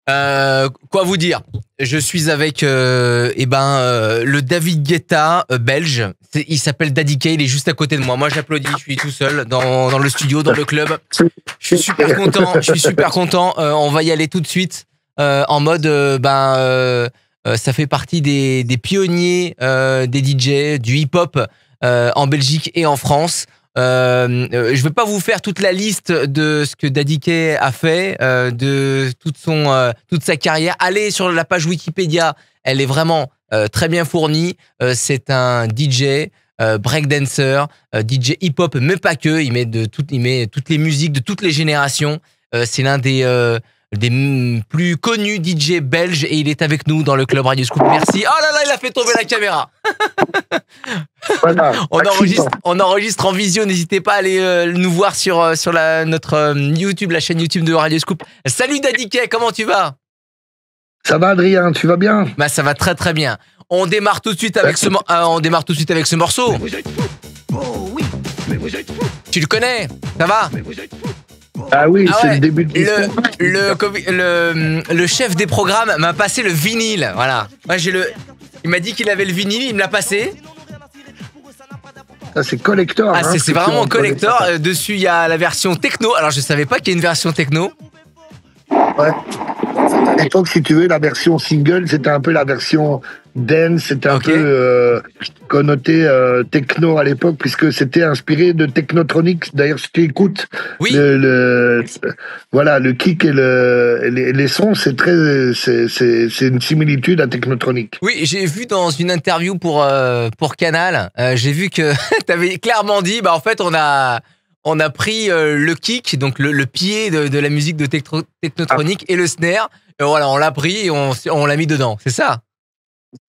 Quoi vous dire? Je suis avec le David Guetta belge. Il s'appelle Daddy K, il est juste à côté de moi. Moi j'applaudis, je suis tout seul dans le studio, dans le club. Je suis super content. On va y aller tout de suite en mode ça fait partie des pionniers des DJ, du hip-hop en Belgique et en France. Je vais pas vous faire toute la liste de ce que Daddy K a fait, de toute sa carrière. Allez sur la page Wikipédia, elle est vraiment très bien fournie. C'est un DJ, breakdancer, DJ hip-hop, mais pas que. Il met toutes les musiques de toutes les générations. C'est l'un des plus connus DJ belges et il est avec nous dans le club Radio Scoop. Merci. Oh là là, il a fait tomber la caméra. Voilà. On enregistre en visio. N'hésitez pas à aller nous voir sur notre YouTube, la chaîne YouTube de Radio Scoop. Salut Daddy K, comment tu vas? Ça va Adrien, tu vas bien? Bah ça va très très bien. On démarre tout de suite avec ce morceau. Mais vous êtes fous. Oh oui, mais vous êtes fous. Tu le connais? Ça va? Mais vous êtes fous. Ah oui, Ah c'est ouais, le début de l'histoire. le chef des programmes m'a passé le vinyle, voilà. Moi il m'a dit qu'il avait le vinyle, il me l'a passé. Ça c'est collector. Ah hein, c'est vraiment collector. Dessus il y a la version techno. Alors je savais pas qu'il y a une version techno. Ouais. À l'époque, si tu veux, la version single, c'était un peu la version dance, c'était un peu connoté techno à l'époque, puisque c'était inspiré de Technotronic. D'ailleurs, si tu écoutes Oui. le kick et les sons, c'est une similitude à Technotronic. Oui, j'ai vu dans une interview pour Canal, j'ai vu que t'avais clairement dit, bah en fait on a pris le kick, donc le pied de la musique de Technotronic et le snare, et voilà, on l'a pris et on l'a mis dedans, c'est ça?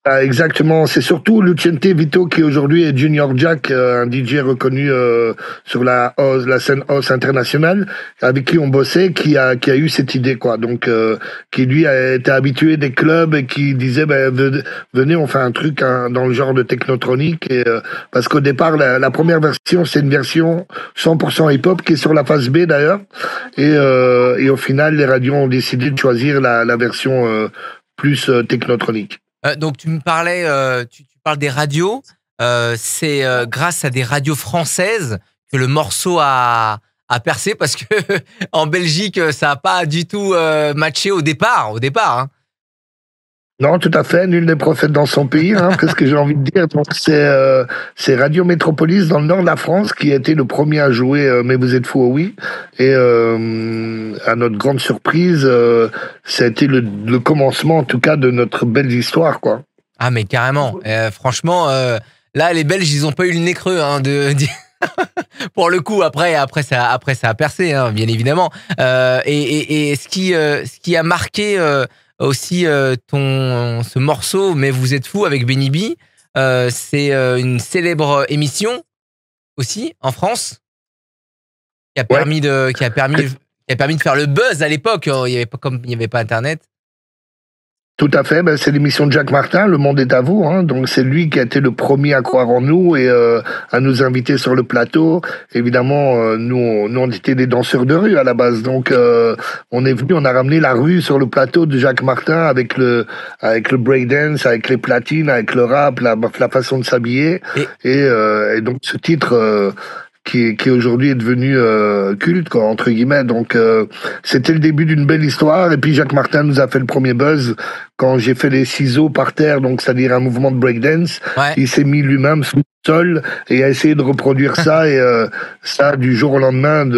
Ah, exactement, c'est surtout Lucente Vito qui aujourd'hui est Junior Jack, un DJ reconnu sur la scène house internationale, avec qui on bossait, qui a eu cette idée quoi. Donc qui lui a été habitué des clubs et qui disait venez on fait un truc dans le genre de Technotronic et parce qu'au départ la première version c'est une version 100% hip-hop qui est sur la face B d'ailleurs et au final les radios ont décidé de choisir la version plus Technotronic. Donc tu me parlais, tu parles des radios. C'est grâce à des radios françaises que le morceau a percé parce que en Belgique ça a pas du tout matché au départ. Hein. Non, tout à fait. Nul n'est prophète dans son pays, hein, c'est ce que j'ai envie de dire. Donc c'est Radio Métropolis dans le nord de la France qui a été le premier à jouer Mais vous êtes fous, oh oui. Et à notre grande surprise, ça a été le commencement, en tout cas, de notre belle histoire, quoi. Ah mais carrément. Franchement, là les Belges ils ont pas eu le nez creux hein, pour le coup. Après ça a percé, hein, bien évidemment. Et ce qui a marqué aussi ce morceau, Mais vous êtes fou avec Benny B, c'est une célèbre émission aussi en France qui a permis de faire le buzz à l'époque. Il y avait pas Internet. Tout à fait, c'est l'émission de Jacques Martin, Le Monde est à vous, hein. Donc c'est lui qui a été le premier à croire en nous et à nous inviter sur le plateau. Évidemment, nous on était des danseurs de rue à la base, donc on est venu, on a ramené la rue sur le plateau de Jacques Martin avec le breakdance, avec les platines, avec le rap, la façon de s'habiller et donc ce titre. Qui aujourd'hui est devenu culte quoi, entre guillemets. Donc c'était le début d'une belle histoire et puis Jacques Martin nous a fait le premier buzz quand j'ai fait les ciseaux par terre, donc c'est-à-dire un mouvement de breakdance. Ouais. Il s'est mis lui-même sous le sol et a essayé de reproduire ça et ça du jour au lendemain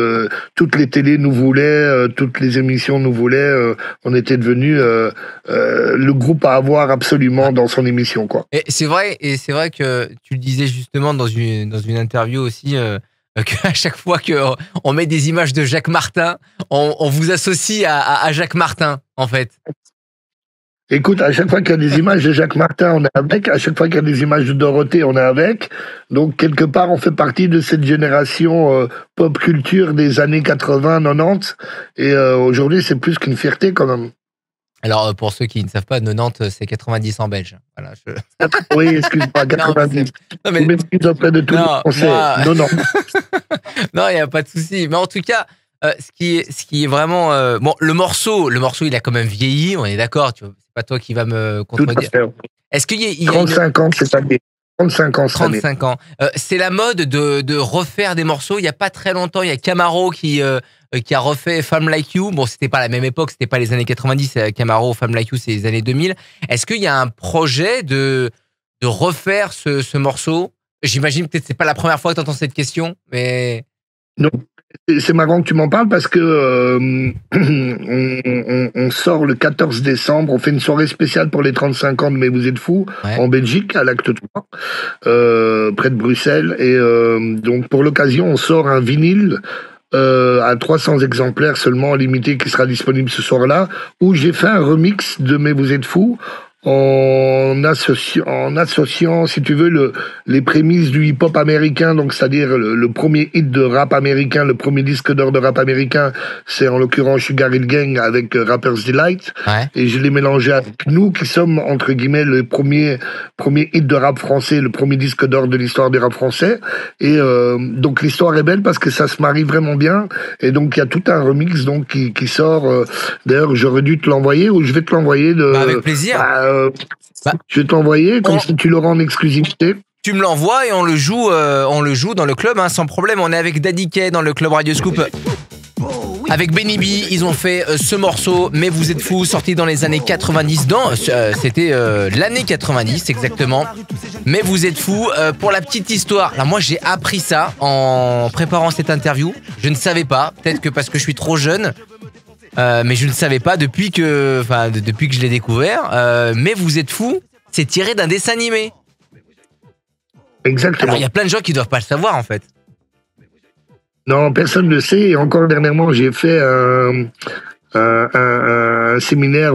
toutes les télés nous voulaient, toutes les émissions nous voulaient, on était devenu le groupe à avoir absolument dans son émission quoi. Et c'est vrai que tu le disais justement dans une interview aussi. Qu'à chaque fois qu'on met des images de Jacques Martin, on vous associe à Jacques Martin, en fait. Écoute, à chaque fois qu'il y a des images de Jacques Martin, on est avec. À chaque fois qu'il y a des images de Dorothée, on est avec. Donc, quelque part, on fait partie de cette génération pop culture des années 80, 90. Et aujourd'hui, c'est plus qu'une fierté, quand même. Alors, pour ceux qui ne savent pas, 90, c'est 90 en belge. Voilà, Oui, excuse-moi, 90. Non, mais... Je m'excuse auprès de tous les Français. 90. Non, il n'y a pas de souci. Mais en tout cas, Ce qui est vraiment bon, le morceau, il a quand même vieilli. On est d'accord. Tu vois, c'est pas toi qui va me Tout à contredire. fait. Est-ce qu'il y a, 35 ans cette année. 35 ans cette année. 35 ans. C'est la mode de refaire des morceaux. Il y a pas très longtemps, il y a Camaro qui a refait Femme Like You. Bon, c'était pas la même époque, c'était pas les années 90. Camaro, Femme Like You, c'est les années 2000. Est-ce qu'il y a un projet de refaire ce morceau? J'imagine peut-être que c'est pas la première fois que tu entends cette question, mais Non. C'est marrant que tu m'en parles parce que on sort le 14 décembre, on fait une soirée spéciale pour les 35 ans de Mais vous êtes fous ouais. en Belgique, à l'Acte 3, près de Bruxelles. Et donc pour l'occasion, on sort un vinyle à 300 exemplaires seulement limité qui sera disponible ce soir-là, où j'ai fait un remix de Mais vous êtes fous en associant, si tu veux, les prémices du hip-hop américain, donc c'est-à-dire le premier hit de rap américain, le premier disque d'or de rap américain, c'est en l'occurrence Sugar Hill Gang avec Rapper's Delight, Ouais. et je l'ai mélangé avec nous qui sommes entre guillemets le premier hit de rap français, le premier disque d'or de l'histoire du rap français, et donc l'histoire est belle parce que ça se marie vraiment bien, et donc il y a tout un remix donc qui sort. D'ailleurs, j'aurais dû te l'envoyer ou je vais te l'envoyer Avec plaisir. Je vais t'envoyer, comme ça tu l'auras en exclusivité. Tu me l'envoies et on le joue dans le club, hein, sans problème. On est avec Daddy K dans le club Radio Scoop. Avec Benny B, ils ont fait ce morceau, Mais vous êtes fous, sorti dans les années 90. C'était l'année 90 exactement. Mais vous êtes fous. Pour la petite histoire, là moi j'ai appris ça en préparant cette interview. Je ne savais pas, peut-être que parce que je suis trop jeune. Mais je ne savais pas depuis que je l'ai découvert. Mais vous êtes fous, c'est tiré d'un dessin animé. Exactement. Alors il y a plein de gens qui doivent pas le savoir en fait. Non, personne ne le sait. Et encore dernièrement, j'ai fait un séminaire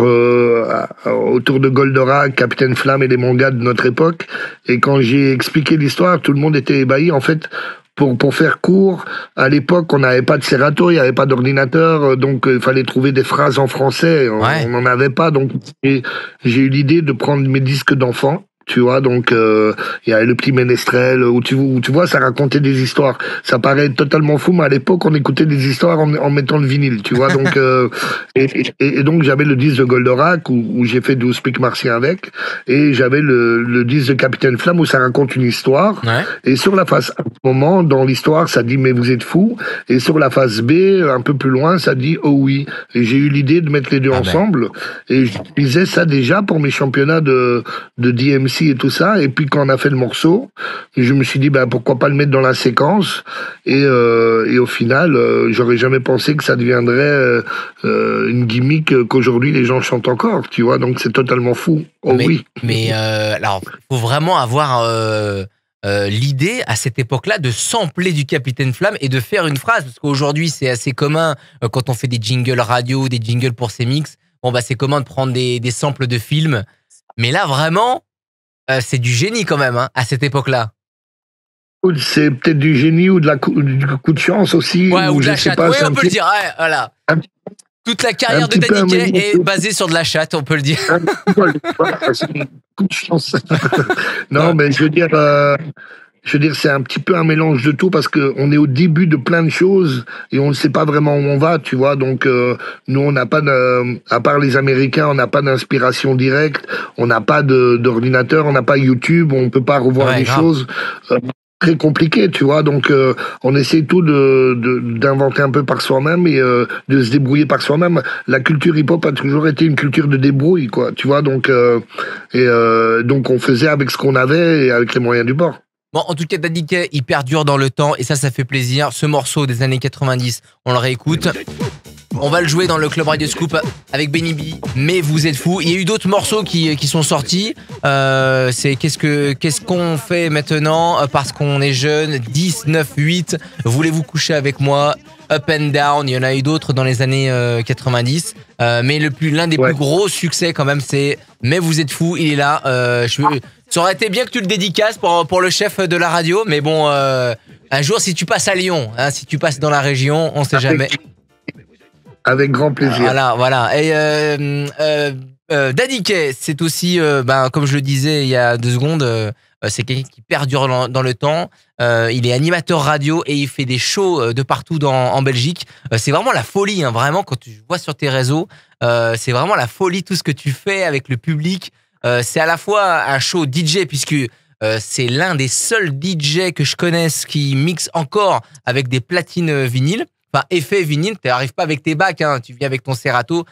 autour de Goldorak, Capitaine Flamme et les mangas de notre époque. Et quand j'ai expliqué l'histoire, tout le monde était ébahi. En fait, pour faire court, à l'époque, on n'avait pas de Serato, il n'y avait pas d'ordinateur, donc il fallait trouver des phrases en français. On n'en avait pas, donc j'ai eu l'idée de prendre mes disques d'enfants. Tu vois, donc il y a le petit ménestrel où tu vois, ça racontait des histoires. Ça paraît totalement fou, mais à l'époque, on écoutait des histoires en mettant le vinyle, tu vois. Donc et donc j'avais le disque de Goldorak où j'ai fait 12 pics martiens avec, et j'avais le disque de Capitaine Flamme où ça raconte une histoire. Ouais. Et sur la face A, un moment dans l'histoire, ça dit Mais vous êtes fous. Et sur la face B, un peu plus loin, ça dit Oh oui. Et j'ai eu l'idée de mettre les deux ensemble. Et je disais ça déjà pour mes championnats de DMC et tout ça, et puis quand on a fait le morceau, je me suis dit pourquoi pas le mettre dans la séquence, et au final j'aurais jamais pensé que ça deviendrait une gimmick qu'aujourd'hui les gens chantent encore, tu vois, donc c'est totalement fou. Mais alors faut vraiment avoir l'idée à cette époque-là de sampler du Capitaine Flamme et de faire une phrase, parce qu'aujourd'hui c'est assez commun quand on fait des jingles radio, des jingles pour ces mix, c'est commun de prendre des samples de films, mais là vraiment c'est du génie quand même, hein, à cette époque-là. C'est peut-être du génie ou du coup de chance aussi. Ouais, ou de la chatte. Oui, on peut le dire. Ouais, voilà. Toute la carrière de Daddy K est basée sur de la chatte, on peut le dire. C'est un coup de chance. Non, mais je veux dire, c'est un petit peu un mélange de tout parce que on est au début de plein de choses et on ne sait pas vraiment où on va, tu vois. Donc nous, on n'a pas à part les Américains, on n'a pas d'inspiration directe, on n'a pas d'ordinateur, on n'a pas YouTube, on peut pas revoir les choses. Très compliqué, tu vois. Donc on essaie tout d'inventer un peu par soi-même et de se débrouiller par soi-même. La culture hip-hop a toujours été une culture de débrouille, quoi. Tu vois. Donc donc on faisait avec ce qu'on avait et avec les moyens du bord. Bon, en tout cas, Daddy K, il perdure dans le temps et ça fait plaisir. Ce morceau des années 90, on le réécoute. On va le jouer dans le Club Radio Scoop avec Benny B. Mais vous êtes fous. Il y a eu d'autres morceaux qui sont sortis. C'est qu'est-ce qu'on fait maintenant parce qu'on est jeune. 10, 9, 8. Voulez-vous coucher avec moi? Up and Down. Il y en a eu d'autres dans les années 90. Mais l'un des plus gros succès quand même, c'est Mais vous êtes fous. Il est là. Ça aurait été bien que tu le dédicaces pour le chef de la radio. Mais bon, un jour, si tu passes à Lyon, hein, si tu passes dans la région, on sait jamais. Avec grand plaisir. Voilà. Et Daddy Kay, c'est aussi, comme je le disais il y a 2 secondes, c'est quelqu'un qui perdure dans le temps. Il est animateur radio et il fait des shows de partout en Belgique. C'est vraiment la folie, hein, vraiment, quand tu vois sur tes réseaux. C'est vraiment la folie, tout ce que tu fais avec le public. C'est à la fois un show DJ, puisque c'est l'un des seuls DJ que je connaisse qui mixe encore avec des platines vinyles. Enfin, effet vinyle, tu n'arrives pas avec tes bacs, hein, tu viens avec ton Serato.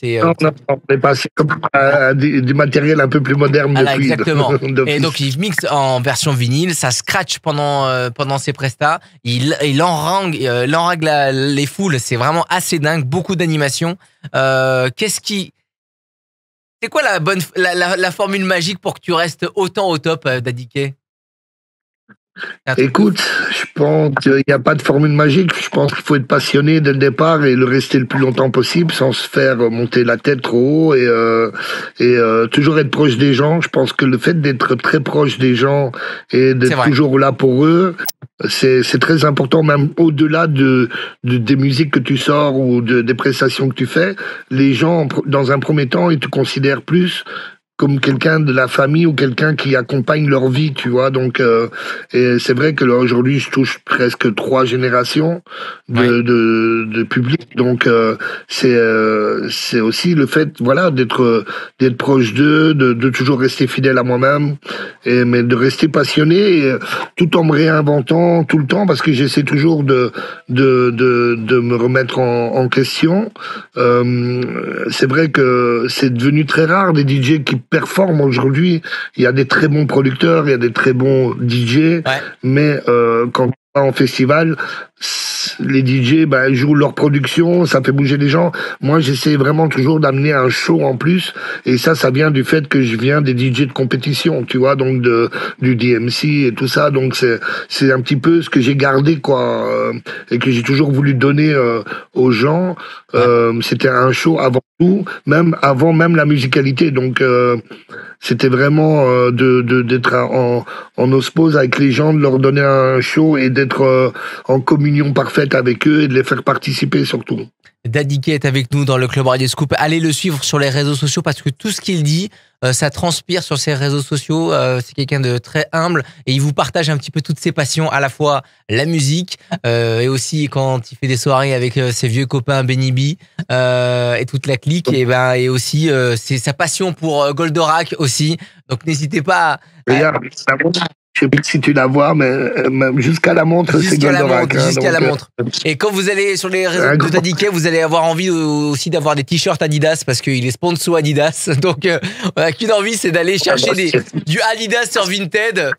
Non, on est passé à du matériel un peu plus moderne depuis. Exactement. Et donc, il mixe en version vinyle, ça scratch pendant ses prestats, il enrangue les foules, c'est vraiment assez dingue, beaucoup d'animation. C'est quoi la formule magique pour que tu restes autant au top, Daddy Kay? Écoute, je pense qu'il n'y a pas de formule magique. Je pense qu'il faut être passionné dès le départ et le rester le plus longtemps possible sans se faire monter la tête trop haut et toujours être proche des gens. Je pense que le fait d'être très proche des gens et d'être toujours là pour eux, c'est très important, même au-delà des musiques que tu sors ou des prestations que tu fais. Les gens, dans un premier temps, ils te considèrent plus comme quelqu'un de la famille ou quelqu'un qui accompagne leur vie, tu vois. Donc, et c'est vrai que là, aujourd'hui, je touche presque 3 générations de public. Donc, c'est aussi le fait, voilà, d'être proche d'eux, de toujours rester fidèle à moi-même, mais de rester passionné, tout en me réinventant tout le temps, parce que j'essaie toujours de me remettre en question. C'est vrai que c'est devenu très rare des DJ qui performent aujourd'hui. Il y a des très bons producteurs, il y a des très bons DJ, mais quand on va en festival, les DJ jouent leur production, ça fait bouger les gens. Moi, j'essaie vraiment toujours d'amener un show en plus, et ça vient du fait que je viens des DJ de compétition, tu vois, donc du DMC et tout ça. Donc c'est un petit peu ce que j'ai gardé, quoi, et que j'ai toujours voulu donner aux gens. C'était un show avant tout, avant la musicalité. Donc c'était vraiment d'être en osmose avec les gens, de leur donner un show et d'être en communion parfaite avec eux et de les faire participer surtout. Daddy Kay est avec nous dans le Club Radio Scoop. Allez le suivre sur les réseaux sociaux parce que tout ce qu'il dit, ça transpire sur ses réseaux sociaux. C'est quelqu'un de très humble et il vous partage un petit peu toutes ses passions, à la fois la musique et aussi quand il fait des soirées avec ses vieux copains Benny B et toute la clique, et aussi c'est sa passion pour Goldorak aussi. Donc n'hésitez pas je sais pas si tu la vois, mais jusqu'à la montre, c'est Goldorak. Jusqu'à la montre. Et quand vous allez sur les réseaux de Daddy Kay, vous allez avoir envie aussi d'avoir des t-shirts Adidas parce qu'il est sponsor Adidas. Donc, on n'a qu'une envie, c'est d'aller chercher du Adidas sur Vinted.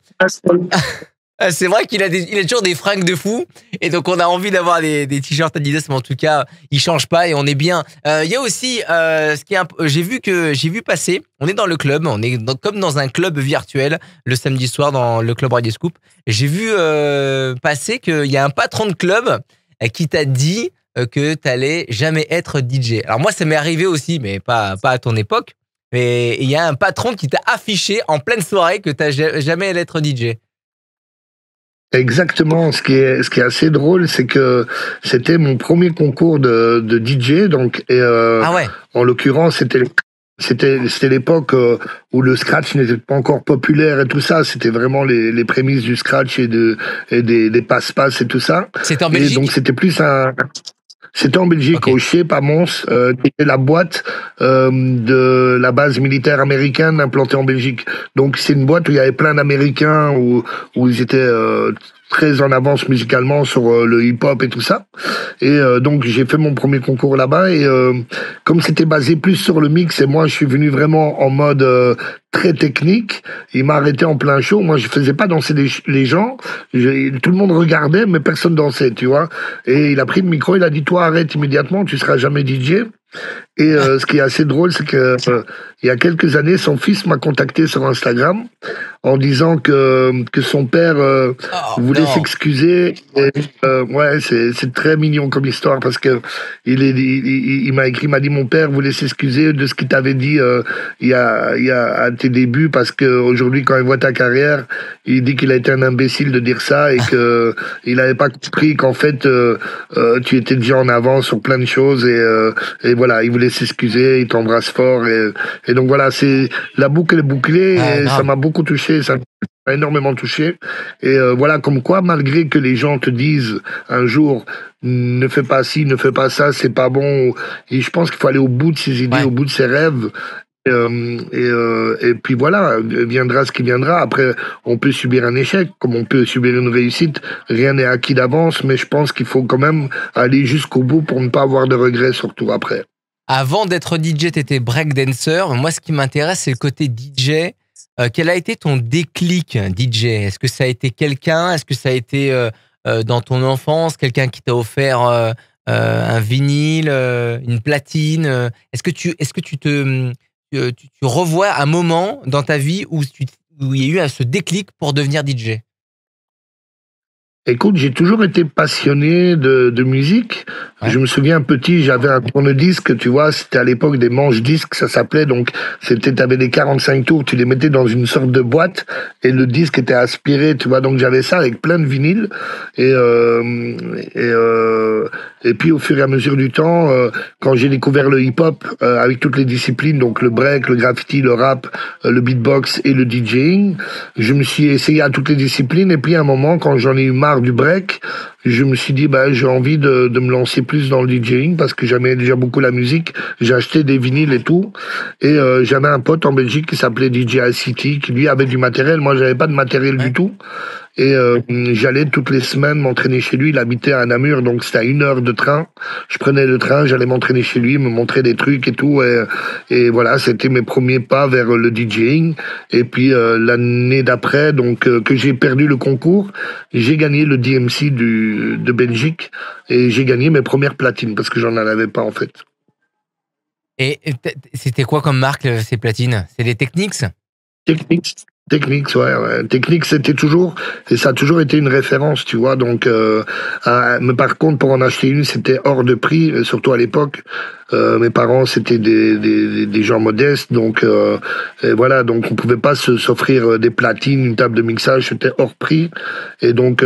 C'est vrai qu'il a toujours des fringues de fou. Et donc, on a envie d'avoir des t-shirts Adidas, mais en tout cas, il change pas et on est bien. Il y a aussi, j'ai vu passer, on est dans le club, on est comme dans un club virtuel le samedi soir dans le Club Radio Scoop. J'ai vu passer qu'il y a un patron de club qui t'a dit que t'allais jamais être DJ. Alors moi, ça m'est arrivé aussi, mais pas à ton époque. Mais il y a un patron qui t'a affiché en pleine soirée que t'as jamais allé être DJ. Exactement. Ce qui est assez drôle, c'est que c'était mon premier concours de DJ, donc en l'occurrence c'était l'époque où le scratch n'était pas encore populaire et tout ça. C'était vraiment les prémices du scratch et des passe-passe et tout ça. C'était en Belgique. Et donc c'était en Belgique, au Chep à Mons, qui était la boîte de la base militaire américaine implantée en Belgique. Donc c'est une boîte où il y avait plein d'Américains, où ils étaient très en avance musicalement sur le hip-hop et tout ça. Et donc j'ai fait mon premier concours là-bas, et comme c'était basé plus sur le mix, et moi je suis venu vraiment en mode très technique, il m'a arrêté en plein show. Moi je faisais pas danser les gens, tout le monde regardait mais personne dansait, tu vois. Et il a pris le micro, il a dit: toi arrête immédiatement, tu seras jamais DJ. Et ce qui est assez drôle, c'est que il y a quelques années, son fils m'a contacté sur Instagram en disant que son père voulait s'excuser. Ouais, c'est très mignon comme histoire, parce que il m'a écrit, il m'a dit: mon père voulait s'excuser de ce qu'il t'avait dit il y a à tes débuts, parce que aujourd'hui, quand il voit ta carrière, il dit qu'il a été un imbécile de dire ça, et que il n'avait pas compris qu'en fait tu étais déjà en avance sur plein de choses, et voilà, il voulait voulait s'excuser, il t'embrasse fort. Et donc voilà, la boucle est bouclée et ça m'a beaucoup touché, ça m'a énormément touché. Et voilà, comme quoi, malgré que les gens te disent un jour, ne fais pas ci, ne fais pas ça, c'est pas bon. Et je pense qu'il faut aller au bout de ses idées, au bout de ses rêves. Et puis voilà, viendra ce qui viendra. Après, on peut subir un échec, comme on peut subir une réussite. Rien n'est acquis d'avance, mais je pense qu'il faut quand même aller jusqu'au bout pour ne pas avoir de regrets, surtout après. Avant d'être DJ, tu étais breakdancer. Moi, ce qui m'intéresse, c'est le côté DJ. Quel a été ton déclic DJ? Est-ce que ça a été quelqu'un? Est-ce que ça a été dans ton enfance, quelqu'un qui t'a offert un vinyle, une platine? Est-ce que tu revois un moment dans ta vie où il y a eu ce déclic pour devenir DJ? Écoute, j'ai toujours été passionné de musique. Ouais. Je me souviens petit, j'avais un tourne-disque, tu vois, c'était à l'époque des manches-disques, ça s'appelait, donc t'avais des 45 tours, tu les mettais dans une sorte de boîte et le disque était aspiré, tu vois, donc j'avais ça avec plein de vinyles et puis au fur et à mesure du temps, quand j'ai découvert le hip-hop avec toutes les disciplines, donc le break, le graffiti, le rap, le beatbox et le DJing, je me suis essayé à toutes les disciplines et puis à un moment, quand j'en ai eu marre du break, je me suis dit j'ai envie de me lancer plus dans le DJing parce que j'aimais déjà beaucoup la musique, j'ai acheté des vinyles et tout et j'avais un pote en Belgique qui s'appelait DJ City qui lui avait du matériel, moi j'avais pas de matériel du tout et j'allais toutes les semaines m'entraîner chez lui, il habitait à Namur donc c'était à 1 heure de train, je prenais le train, j'allais m'entraîner chez lui, me montrer des trucs et tout et voilà, c'était mes premiers pas vers le DJing et puis l'année d'après donc que j'ai perdu le concours, j'ai gagné le DMC de Belgique et j'ai gagné mes premières platines parce que j'en avais pas en fait. Et c'était quoi comme marque ces platines? C'est des Technics? Technics, ouais. Technics, c'était toujours, et ça a toujours été une référence, tu vois. Donc, mais par contre, pour en acheter une, c'était hors de prix, surtout à l'époque. Mes parents, c'était des gens modestes, donc et voilà, donc on pouvait pas s'offrir des platines, une table de mixage, c'était hors prix. Et donc,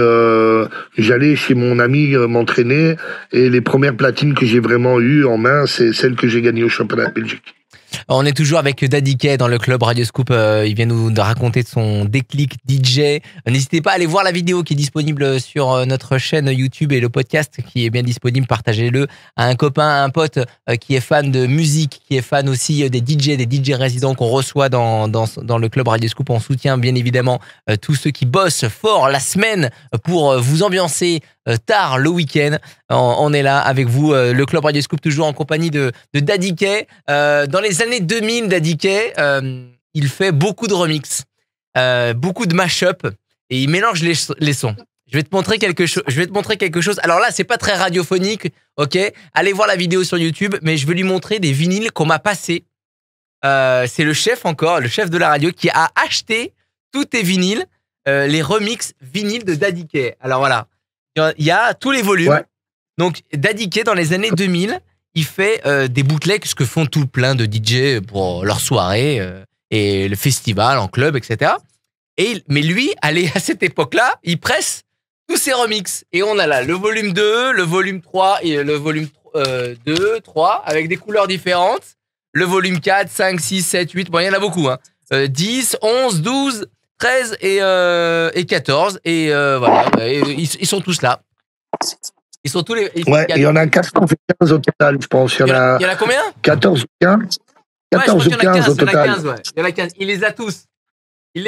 j'allais chez mon ami m'entraîner, et les premières platines que j'ai vraiment eues en main, c'est celles que j'ai gagnées au championnat de Belgique. On est toujours avec Daddy K dans le club Radio Scoop. Il vient nous raconter de son déclic DJ. N'hésitez pas à aller voir la vidéo qui est disponible sur notre chaîne YouTube et le podcast qui est bien disponible. Partagez-le à un copain, à un pote qui est fan de musique, qui est fan aussi des DJ résidents qu'on reçoit dans le club Radio Scoop. On soutient bien évidemment tous ceux qui bossent fort la semaine pour vous ambiancer tard le week-end. On est là avec vous, le club Radio Scoop, toujours en compagnie de Daddy K. Dans les années 2000, Daddy K, il fait beaucoup de remix, beaucoup de mash-up et il mélange les sons. Je vais te montrer quelque chose. Alors là, c'est pas très radiophonique, ok? Allez voir la vidéo sur YouTube, mais je vais lui montrer des vinyles qu'on m'a passés. C'est le chef de la radio qui a acheté tous tes vinyles, les remix vinyles de Daddy K. Alors voilà. Il y a tous les volumes. Ouais. Donc, Daddy K, dans les années 2000, il fait des bootlegs, ce que font tout plein de DJ pour leur soirée et le festival en club, etc. Mais lui, à cette époque-là, il presse tous ses remixes. Et on a là le volume 2, le volume 3 et le volume 2, 3, avec des couleurs différentes. Le volume 4, 5, 6, 7, 8, bon, il y en a beaucoup. 10, 11, 12... 13 et 14 et voilà, ils sont tous là. Ils sont tous les. Il y en a 14 ou 15 au total, je pense. Il y en a combien? 14 ou 15. 14 ou 15 au total. Il y en a 15. Il les a tous. Je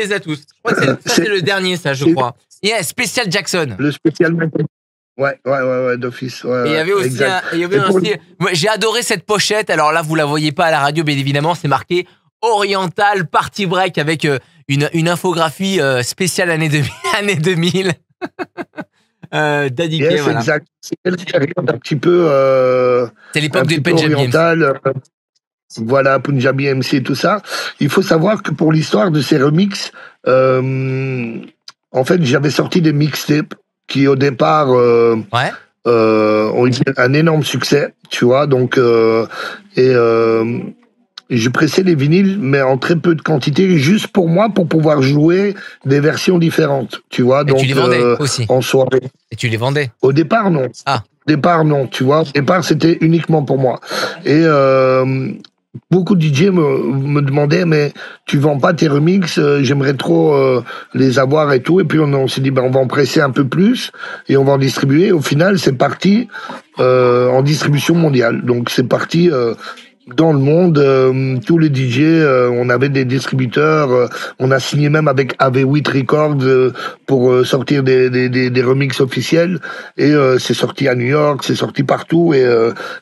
crois que c'est le dernier, ça, je crois. Il y a Special Jackson. Le Special Jackson. Ouais, d'office. Ouais, et il y avait aussi. J'ai adoré cette pochette. Alors là, vous la voyez pas à la radio, bien évidemment, c'est marqué Oriental Party Break avec une infographie spéciale année 2000. Daddy K, voilà. Exact. C'est une période un petit peu. C'est l'époque du Punjabi MC. Voilà, Punjabi MC et tout ça. Il faut savoir que pour l'histoire de ces remixes, en fait, j'avais sorti des mixtapes qui, au départ, ont eu un énorme succès, tu vois. Donc, je pressais les vinyles, mais en très peu de quantité, juste pour moi, pour pouvoir jouer des versions différentes, tu vois. Et donc, tu les vendais aussi en soirée. Et tu les vendais? Au départ, non. Ah. Départ, non, tu vois. Au départ, c'était uniquement pour moi. Et beaucoup de DJ me demandaient, mais tu vends pas tes remixes, j'aimerais trop les avoir et tout. Et puis on s'est dit, ben, on va en presser un peu plus et on va en distribuer. Au final, c'est parti en distribution mondiale. Donc c'est parti dans le monde, tous les DJ, on avait des distributeurs, on a signé même avec AV8 Records pour sortir des remixes officiels, et c'est sorti à New York, c'est sorti partout, et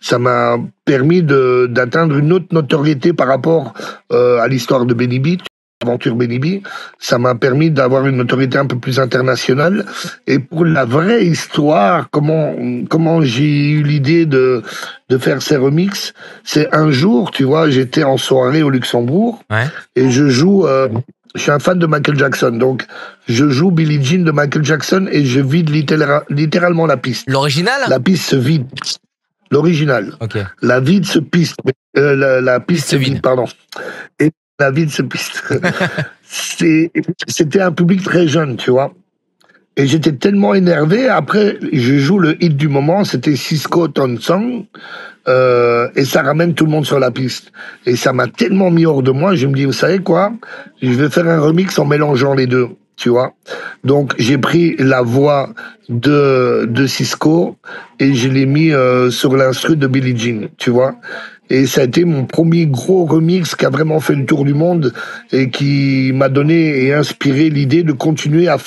ça m'a permis d'atteindre une autre notoriété par rapport à l'histoire de Benny B. Aventure Benny B, ça m'a permis d'avoir une notoriété un peu plus internationale. Et pour la vraie histoire, comment j'ai eu l'idée de faire ces remixes, c'est un jour, tu vois, j'étais en soirée au Luxembourg, et je joue, je suis un fan de Michael Jackson, donc je joue Billie Jean de Michael Jackson et je vide littéralement la piste. L'original? La piste se vide. L'original. Okay. La la piste se vide, pardon. Et la vie de ce piste. C'était un public très jeune, tu vois. Et j'étais tellement énervé. Après, je joue le hit du moment, c'était Cisco Ton Song. Et ça ramène tout le monde sur la piste. Et ça m'a tellement mis hors de moi. Je me dis, vous savez quoi? Je vais faire un remix en mélangeant les deux, tu vois. Donc, j'ai pris la voix de Cisco et je l'ai mis sur l'instru de Billie Jean, tu vois. Et ça a été mon premier gros remix qui a vraiment fait le tour du monde et qui m'a donné et inspiré l'idée de continuer à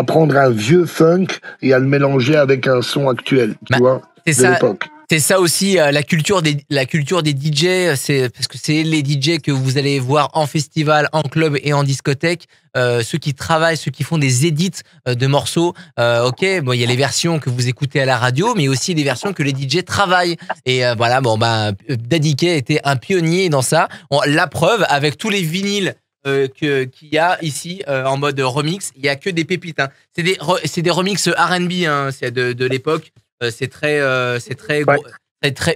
prendre un vieux funk et à le mélanger avec un son actuel, tu vois, de l'époque. C'est ça aussi la culture des DJ, c'est parce que c'est les DJ que vous allez voir en festival, en club et en discothèque, ceux qui travaillent, ceux qui font des edits de morceaux. OK, bon, il y a les versions que vous écoutez à la radio, mais aussi les versions que les DJ travaillent. Et voilà, bon Daddy K était un pionnier dans ça. La preuve avec tous les vinyles qu'il y a ici en mode remix, il y a que des pépites. Hein. C'est des remix R&B, hein, c'est de l'époque. C'est très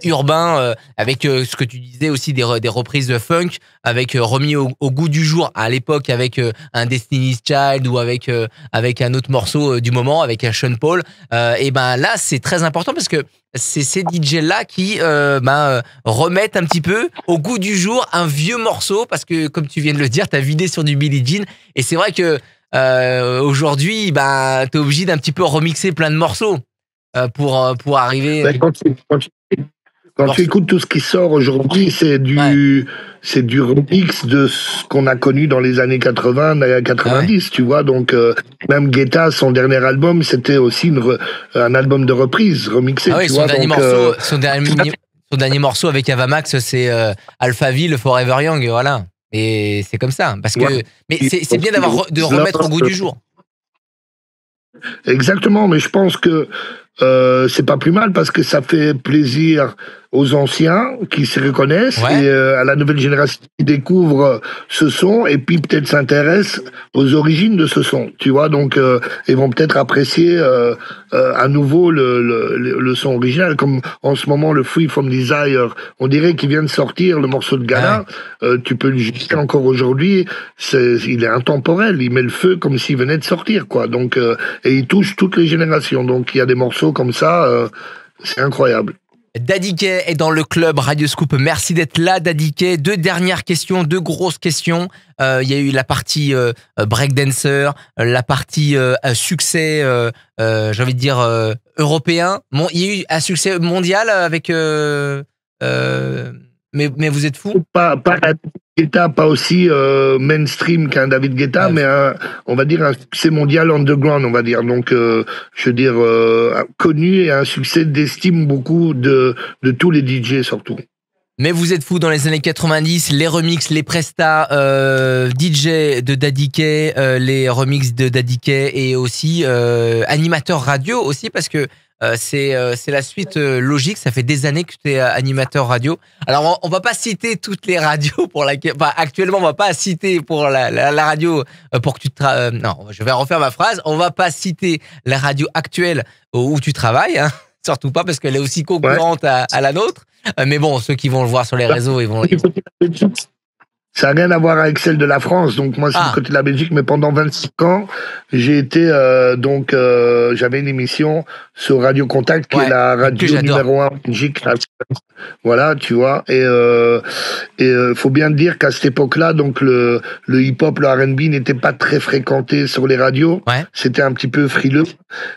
urbain, avec ce que tu disais aussi des reprises de funk, avec remis au goût du jour à l'époque, avec un Destiny's Child ou avec un autre morceau du moment, avec un Sean Paul. Et ben là, c'est très important parce que c'est ces DJ là qui remettent un petit peu au goût du jour un vieux morceau, parce que comme tu viens de le dire, t'as vidé sur du Billie Jean, et c'est vrai que aujourd'hui, t'es obligé d'un petit peu remixer plein de morceaux. Pour arriver. Quand tu écoutes tout ce qui sort aujourd'hui, c'est du remix de ce qu'on a connu dans les années 80, 90, tu vois. Donc, même Guetta, son dernier album, c'était aussi un album de reprise, remixé, tu vois. Son dernier morceau avec Avamax, c'est Alphaville, Forever Young, voilà. Et c'est comme ça. Parce que, mais c'est bien de remettre au goût du jour. Exactement, mais je pense que c'est pas plus mal parce que ça fait plaisir aux anciens qui se reconnaissent et à la nouvelle génération qui découvre ce son et puis peut-être s'intéresse aux origines de ce son, tu vois. Donc ils vont peut-être apprécier à nouveau le son original, comme en ce moment le Free From Desire, on dirait qu'il vient de sortir le morceau de Ghana. Tu peux le juger encore aujourd'hui, il est intemporel, il met le feu comme s'il venait de sortir, quoi. Donc et il touche toutes les générations, donc il y a des morceaux comme ça, c'est incroyable. Daddy K est dans le club Radio Scoop. Merci d'être là, Daddy K. Deux dernières questions, deux grosses questions. Il y a eu la partie breakdancer, la partie succès, j'ai envie de dire européen. Bon, il y a eu un succès mondial avec. Mais vous êtes fou. Pas Guetta, pas aussi mainstream qu'un David Guetta, mais on va dire un succès mondial underground, on va dire. Donc, je veux dire, connu et un succès d'estime beaucoup de tous les DJ surtout. Mais vous êtes fou dans les années 90, les remixes, les prestats DJ de Daddy K, les remixes de Daddy K et aussi animateur radio aussi, parce que c'est la suite logique. Ça fait des années que tu es animateur radio. Alors, on va pas citer toutes les radios pour laquelle, actuellement, on va pas citer pour la radio pour que tu non, je vais refaire ma phrase. On va pas citer la radio actuelle où tu travailles, hein, surtout pas parce qu'elle est aussi concurrente à la nôtre. Mais bon, ceux qui vont le voir sur les réseaux, ils vont. Ça n'a rien à voir avec celle de la France. Donc moi, c'est du côté de la Belgique. Mais pendant 25 ans, j'ai été j'avais une émission sur Radio Contact, qui est la radio numéro 1 en Belgique. Voilà, tu vois. Et faut bien dire qu'à cette époque-là, donc le hip-hop, le R&B n'était pas très fréquenté sur les radios. Ouais. C'était un petit peu frileux.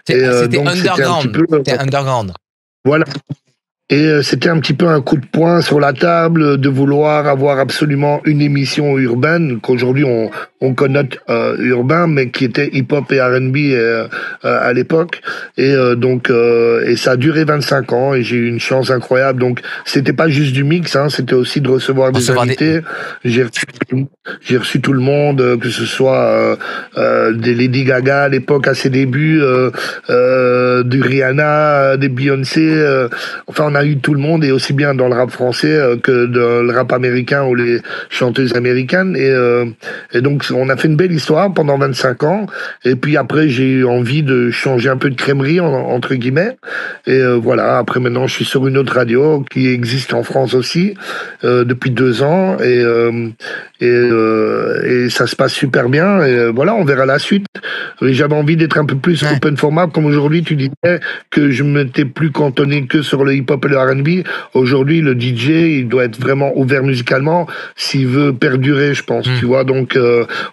C'était underground. C'était underground. Voilà. Et c'était un petit peu un coup de poing sur la table de vouloir avoir absolument une émission urbaine qu'aujourd'hui on connote urbain, mais qui était hip-hop et R&B à l'époque. Et et ça a duré 25 ans et j'ai eu une chance incroyable. Donc c'était pas juste du mix, hein, c'était aussi de recevoir des invités. J'ai reçu tout le monde, que ce soit des Lady Gaga à l'époque à ses débuts, du Rihanna, des Beyoncé. Enfin, on a eu tout le monde, et aussi bien dans le rap français que dans le rap américain ou les chanteuses américaines. Et donc, on a fait une belle histoire pendant 25 ans. Et puis après, j'ai eu envie de changer un peu de crèmerie, entre guillemets. Et voilà, après maintenant, je suis sur une autre radio qui existe en France aussi depuis 2 ans. Et ça se passe super bien. Et voilà, on verra la suite. J'avais envie d'être un peu plus open format, comme aujourd'hui, tu disais que je m'étais plus cantonné que sur le hip-hop et le R&B. Aujourd'hui, le DJ, il doit être vraiment ouvert musicalement s'il veut perdurer, je pense, tu vois. Donc,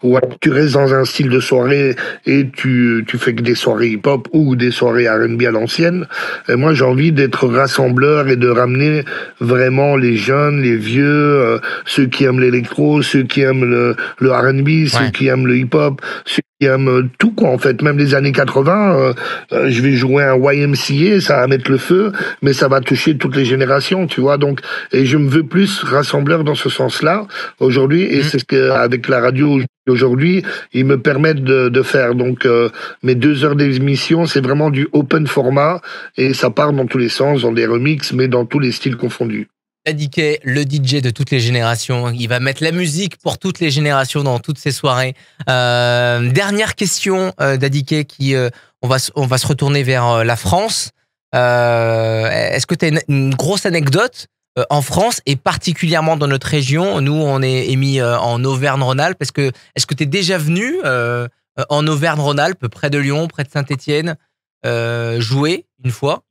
ou alors tu restes dans un style de soirée et tu fais que des soirées hip-hop ou des soirées R&B à l'ancienne. Et moi, j'ai envie d'être rassembleur et de ramener vraiment les jeunes, les vieux, ceux qui aiment l'électro, ceux qui aiment le R&B, ceux qui aiment le hip-hop, ceux qui aiment tout, quoi, en fait. Même les années 80, je vais jouer un YMCA, ça va mettre le feu, mais ça va toucher toutes les générations, tu vois. Donc, et je me veux plus rassembleur dans ce sens-là aujourd'hui, et c'est ce que, avec la radio aujourd'hui, ils me permettent de faire. Donc, mes 2 heures d'émission, c'est vraiment du open format, et ça part dans tous les sens, dans des remixes, mais dans tous les styles confondus. Daddy K, le DJ de toutes les générations, il va mettre la musique pour toutes les générations dans toutes ses soirées. Dernière question, Daddy K, on va se retourner vers la France. Est-ce que tu as une grosse anecdote en France et particulièrement dans notre région? Nous, on est émis en Auvergne-Rhône-Alpes. Est-ce que tu es déjà venu en Auvergne-Rhône-Alpes, près de Lyon, près de Saint-Étienne, jouer une fois?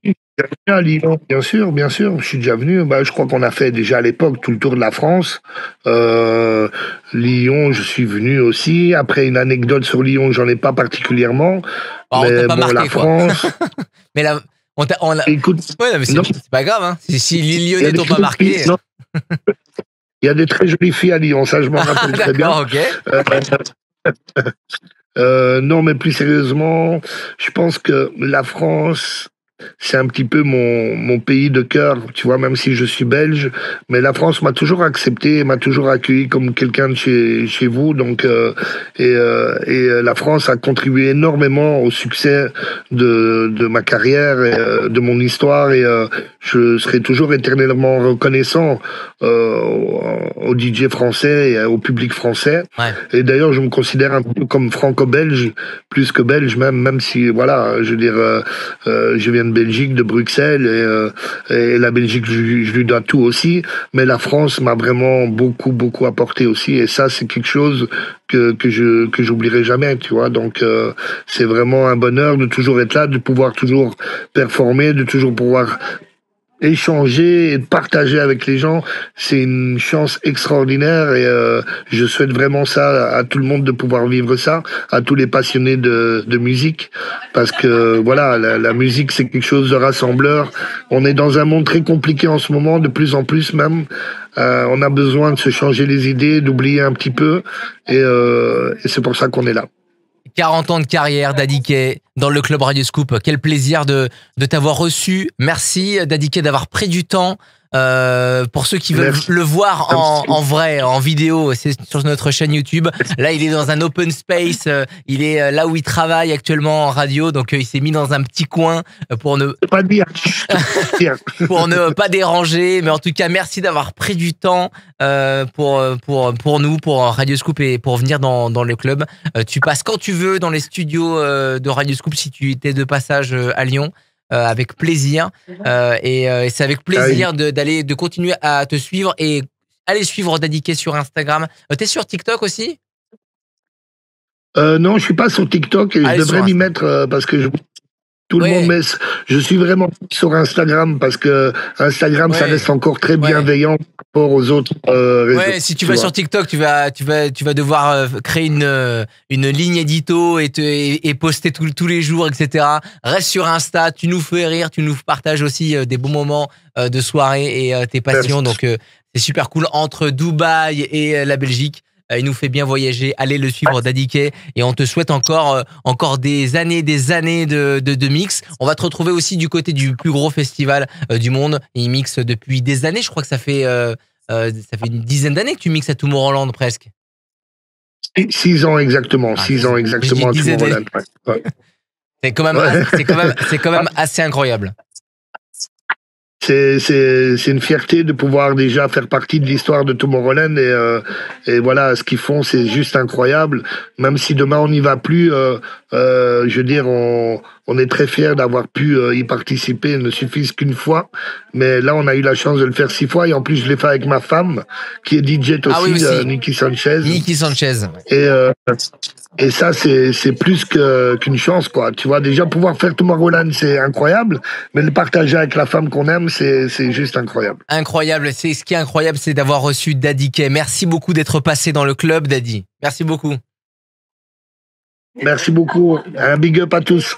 À Lyon, bien sûr, je suis déjà venu. Je crois qu'on a fait déjà à l'époque tout le tour de la France. Lyon, je suis venu aussi. Après, une anecdote sur Lyon, j'en ai pas particulièrement. Mais on t'a pas marqué, la France. Mais là, écoute, ouais, mais c'est pas grave, hein. Si les Lyonnais t'ont pas marqué. Il y a des très jolies filles à Lyon, ça je m'en rappelle très bien. Ok. Non, mais plus sérieusement, je pense que la France, c'est un petit peu mon pays de cœur, tu vois, même si je suis belge, mais la France m'a toujours accepté, m'a toujours accueilli comme quelqu'un de chez vous, donc la France a contribué énormément au succès de ma carrière et de mon histoire, et je serai toujours éternellement reconnaissant aux DJ français et au public français. Ouais. Et d'ailleurs, je me considère un peu comme franco-belge, plus que belge même si, voilà, je veux dire, je viens de Belgique, de Bruxelles, et la Belgique, je lui dois tout aussi, mais la France m'a vraiment beaucoup apporté aussi, et ça, c'est quelque chose que j'oublierai jamais, tu vois. Donc c'est vraiment un bonheur de toujours être là, de pouvoir toujours performer, de toujours pouvoir échanger et de partager avec les gens. C'est une chance extraordinaire, et je souhaite vraiment ça à tout le monde, de pouvoir vivre ça, à tous les passionnés de musique, parce que voilà, la musique, c'est quelque chose de rassembleur. On est dans un monde très compliqué en ce moment, de plus en plus même. On a besoin de se changer les idées, d'oublier un petit peu, et c'est pour ça qu'on est là. 40 ans de carrière, Daddy K, dans le Club Radio Scoop. Quel plaisir de t'avoir reçu. Merci, Daddy K, d'avoir pris du temps. Pour ceux qui veulent le voir en vrai, en vidéo, c'est sur notre chaîne YouTube. Là, il est dans un open space. Il est là où il travaille actuellement en radio. Donc, il s'est mis dans un petit coin pour ne pas dire. pour ne pas déranger. Mais en tout cas, merci d'avoir pris du temps pour nous, pour Radio Scoop, et pour venir dans le club. Tu passes quand tu veux dans les studios de Radio Scoop si tu étais de passage à Lyon. Avec plaisir, et c'est avec plaisir de continuer à te suivre, et Allez suivre Daddy K sur Instagram. T'es sur TikTok aussi? Non, je suis pas sur TikTok et Allez je devrais sur m'y Insta. mettre parce que tout le Ouais. monde met. Je suis vraiment sur Instagram parce que Instagram, ça Ouais. reste encore très Ouais. bienveillant par rapport aux autres réseaux. Ouais, si tu vas vois. sur TikTok, tu vas devoir créer une ligne édito et poster tous les jours, etc. Reste sur Insta, tu nous fais rire, tu nous partages aussi des bons moments de soirée et tes passions. Donc c'est super cool entre Dubaï et la Belgique. Il nous fait bien voyager. Allez le suivre, Daddy K. Et on te souhaite encore des années de mix. On va te retrouver aussi du côté du plus gros festival du monde. Il mixe depuis des années. Je crois que ça fait une dizaine d'années que tu mixes à Tomorrowland presque. 6 ans exactement. Ah, 6 ans je exactement. dis à dizaine Tomorrowland. Ouais. C'est quand même, Ouais. c'est quand même assez incroyable. C'est une fierté de pouvoir déjà faire partie de l'histoire de Tomorrowland et voilà, ce qu'ils font, c'est juste incroyable. Même si demain on n'y va plus, je veux dire, on est très fiers d'avoir pu y participer. Il ne suffit qu'une fois, mais là on a eu la chance de le faire 6 fois et en plus je l'ai fait avec ma femme qui est DJ aussi, Ah oui, aussi. Niki Sanchez. Niki Sanchez. Et ça, c'est plus qu'une chance, quoi. Tu vois, déjà, pouvoir faire Tomorrowland, c'est incroyable, mais le partager avec la femme qu'on aime, c'est juste incroyable. Incroyable. Ce qui est incroyable, c'est d'avoir reçu Daddy K. Merci beaucoup d'être passé dans le club, Daddy. Merci beaucoup. Merci beaucoup. Un big up à tous.